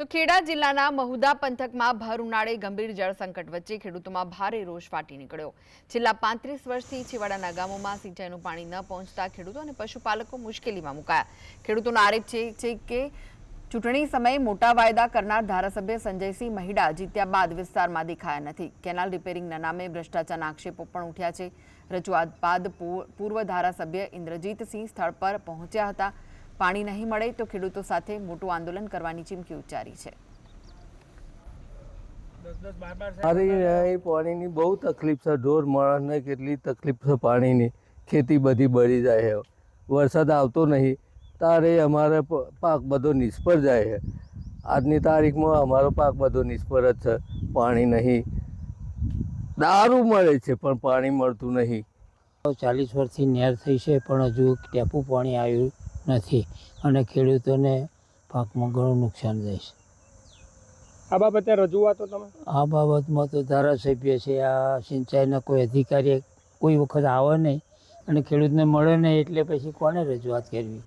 તો ખેડા જિલ્લાના મહુધા પંથકમાં ભર ઉનાળે ગંભીર જળ સંકટ વચ્ચે ખેડૂતોમાં ભારે રોષ ફાટી નીકળ્યો। છેલ્લા 35 વર્ષથી છેવાડાના ગામોમાં સિંચાઈનું પાણી ન પહોંચતા ખેડૂતો અને પશુપાલકો મુશ્કેલીમાં મુકાયા। ખેડૂતોનો આરોપ છે કે ચૂંટણી સમયે મોટા વાયદા કરનાર ધારાસભ્ય સંજયસિંહ મહિડા જીત્યા બાદ વિસ્તારમાં દેખાયા નથી। કેનાલ રિપેરિંગના નામે ભ્રષ્ટાચારના આક્ષેપો પણ ઉઠ્યા છે। રજૂઆત બાદ પૂર્વ ધારાસભ્ય ઇન્દ્રજીતસિંહ સ્થળ પર પહોંચ્યા હતા। પાણી નહીં મળે તો ખેડૂતો સાથે મોટું આંદોલન કરવાની ચીમકી ઉચ્ચારી છે। પાણીની બહુ તકલીફ છે, ઢોર માણસને કેટલી તકલીફ છે પાણીની। ખેતી બધી બળી જાય છે, વરસાદ આવતો નહીં તારે અમારે પાક બધો નિષ્ફળ જાય છે। આજની તારીખમાં અમારો પાક બધો નિષ્ફળ જ છે। પાણી નહીં, દારૂ મળે છે પણ પાણી મળતું નહીં। 40 વર્ષથી નહેર થઈ છે પણ હજુ ટેપું પાણી આવ્યું નથી અને ખેડૂતોને પાકમાં ઘણું નુકસાન જાય છે। આ બાબતે રજૂઆતો તમે? આ બાબતમાં તો ધારાસભ્ય છે, આ સિંચાઈના કોઈ અધિકારી કોઈ વખત આવે નહીં અને ખેડૂતને મળે નહીં, એટલે પછી કોને રજૂઆત કરવી?